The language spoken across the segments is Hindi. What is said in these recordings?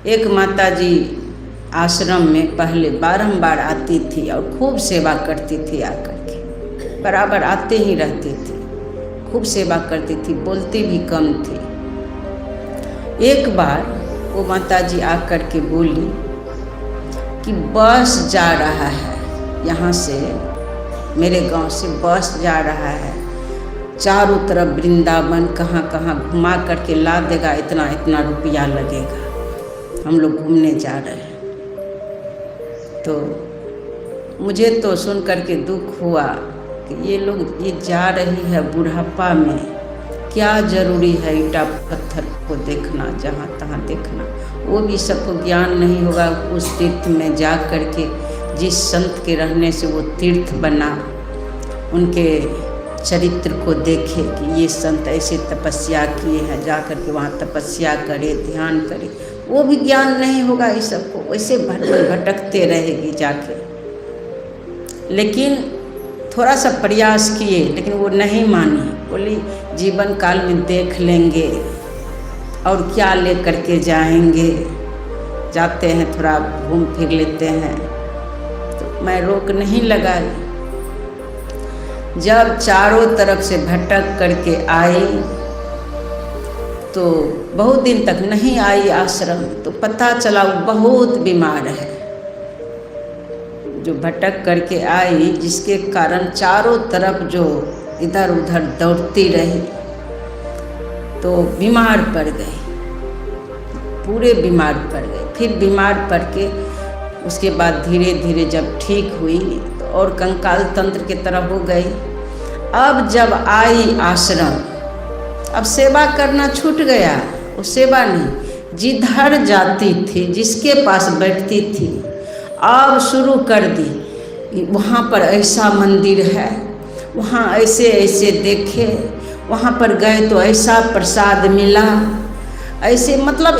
एक माता जी आश्रम में पहले बारंबार आती थी और खूब सेवा करती थी, आकर के बराबर आते ही रहती थी, खूब सेवा करती थी, बोलती भी कम थी। एक बार वो माता जी आकर के बोली कि बस जा रहा है, यहाँ से मेरे गांव से बस जा रहा है, चारों तरफ वृंदावन कहाँ कहाँ घुमा करके ला देगा, इतना इतना रुपया लगेगा, हम लोग घूमने जा रहे हैं। तो मुझे तो सुन करके दुख हुआ कि ये लोग ये जा रही है बुढ़ापा में, क्या ज़रूरी है ईंटा पत्थर को देखना, जहाँ तहाँ देखना। वो भी सबको ज्ञान नहीं होगा उस तीर्थ में जा करके, जिस संत के रहने से वो तीर्थ बना, उनके चरित्र को देखे कि ये संत ऐसे तपस्या किए हैं, जा करके वहाँ तपस्या करे, ध्यान करे। वो भी ज्ञान नहीं होगा इस सबको, वैसे भटकते रहेगी जाके। लेकिन थोड़ा सा प्रयास किए, लेकिन वो नहीं मानी, बोली जीवन काल में देख लेंगे और क्या ले करके जाएंगे, जाते हैं थोड़ा घूम फिर लेते हैं। तो मैं रोक नहीं लगाई। जब चारों तरफ से भटक करके आई तो बहुत दिन तक नहीं आई आश्रम, तो पता चला वो बहुत बीमार है। जो भटक करके आई, जिसके कारण चारों तरफ जो इधर उधर दौड़ती रही, तो बीमार पड़ गई, पूरे बीमार पड़ गए। फिर बीमार पड़ के उसके बाद धीरे धीरे जब ठीक हुई तो और कंकाल तंत्र की तरह हो गई। अब जब आई आश्रम, अब सेवा करना छूट गया, वो सेवा नहीं, जिधर जाती थी जिसके पास बैठती थी अब शुरू कर दी। वहाँ पर ऐसा मंदिर है, वहाँ ऐसे ऐसे देखे, वहाँ पर गए तो ऐसा प्रसाद मिला, ऐसे मतलब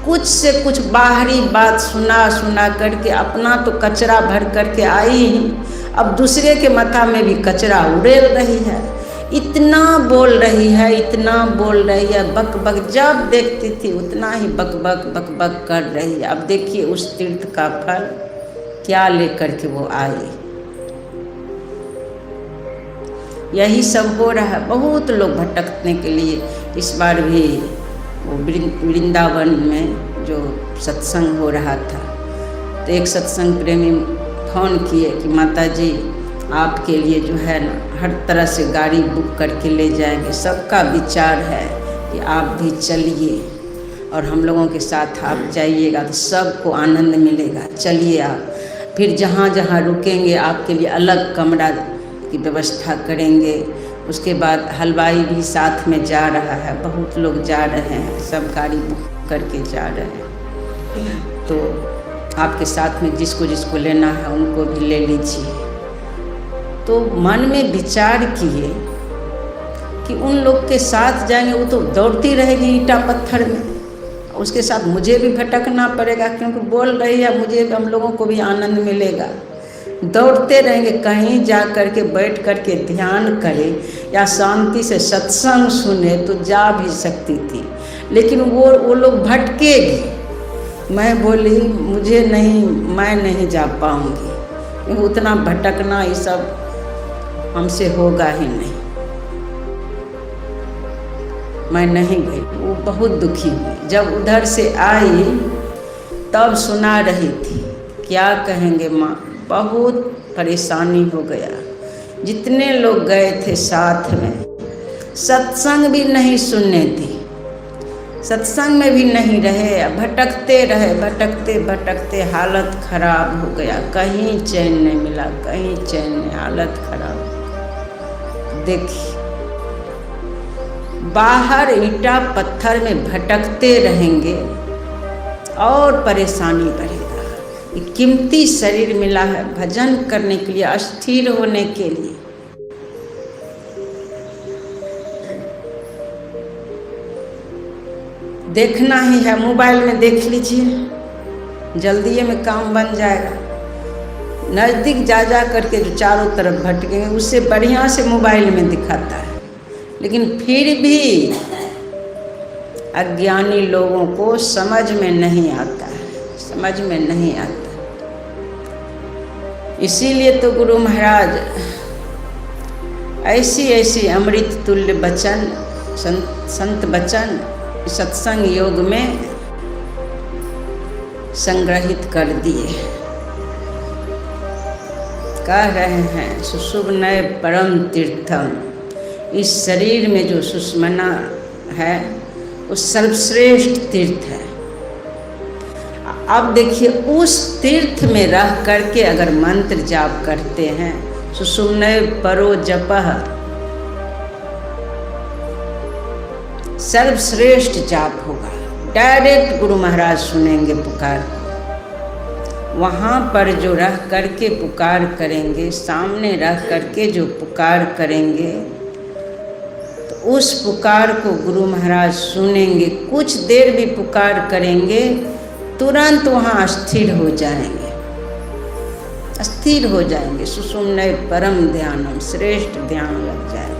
कुछ से कुछ बाहरी बात सुना करके अपना तो कचरा भर करके आई ही, अब दूसरे के माथा में भी कचरा उड़ेल रही है। इतना बोल रही है, इतना बोल रही है, बक बक, जब देखती थी उतना ही बक बक बक बक कर रही है। अब देखिए उस तीर्थ का फल क्या लेकर के वो आई। यही सब हो रहा है, बहुत लोग भटकने के लिए। इस बार भी वो वृंदावन में जो सत्संग हो रहा था, तो एक सत्संग प्रेमी फ़ोन किए कि माता जी आपके लिए जो है ना हर तरह से गाड़ी बुक करके ले जाएंगे, सबका विचार है कि आप भी चलिए और हम लोगों के साथ आप जाइएगा तो सबको आनंद मिलेगा, चलिए आप। फिर जहाँ जहाँ रुकेंगे आपके लिए अलग कमरा की व्यवस्था करेंगे। उसके बाद हलवाई भी साथ में जा रहा है, बहुत लोग जा रहे हैं, सब गाड़ी बुक करके जा रहे हैं। तो आपके साथ में जिसको जिसको लेना है उनको भी ले लीजिए। तो मन में विचार किए कि उन लोग के साथ जाएंगे, वो तो दौड़ती रहेगी ईंटा पत्थर में, उसके साथ मुझे भी भटकना पड़ेगा, क्योंकि बोल रही है मुझे, हम लोगों को भी आनंद मिलेगा। दौड़ते रहेंगे, कहीं जा करके बैठ करके ध्यान करे या शांति से सत्संग सुने तो जा भी सकती थी, लेकिन वो लोग भटकेगी। मैं बोली मुझे नहीं, मैं नहीं जा पाऊँगी, उतना भटकना ये सब हमसे होगा ही नहीं, मैं नहीं गई। वो बहुत दुखी हुई। जब उधर से आई तब सुना रही थी, क्या कहेंगे माँ, बहुत परेशानी हो गया। जितने लोग गए थे साथ में, सत्संग भी नहीं सुनने दी, सत्संग में भी नहीं रहे, भटकते रहे, भटकते भटकते हालत खराब हो गया, कहीं चैन नहीं मिला, कहीं चैन नहीं, हालत खराब। देखिए बाहर ईंटा पत्थर में भटकते रहेंगे और परेशानी बढ़ेगा। ये कीमती शरीर मिला है भजन करने के लिए, अस्थिर होने के लिए। देखना ही है, मोबाइल में देख लीजिए, जल्दी में काम बन जाएगा। नज़दीक जा करके जो चारों तरफ भटकेंगे, उससे बढ़िया से मोबाइल में दिखाता है, लेकिन फिर भी अज्ञानी लोगों को समझ में नहीं आता है। समझ में नहीं आता। इसीलिए तो गुरु महाराज ऐसी ऐसी अमृत तुल्य वचन, संत वचन सत्संग योग में संग्रहित कर दिए। कह रहे हैं सुषुम्ना परम तीर्थम, इस शरीर में जो सुषुम्ना है वो सर्वश्रेष्ठ तीर्थ है। अब देखिए उस तीर्थ में रह करके अगर मंत्र जाप करते हैं, सुषुम्ना परो जपः, सर्वश्रेष्ठ जाप होगा। डायरेक्ट गुरु महाराज सुनेंगे पुकार। वहाँ पर जो रह करके पुकार करेंगे, सामने रह करके जो पुकार करेंगे, तो उस पुकार को गुरु महाराज सुनेंगे। कुछ देर भी पुकार करेंगे, तुरंत वहाँ स्थिर हो जाएंगे, स्थिर हो जाएंगे। सुषुम्ना परम ध्यानम, श्रेष्ठ ध्यान लग जाएगा।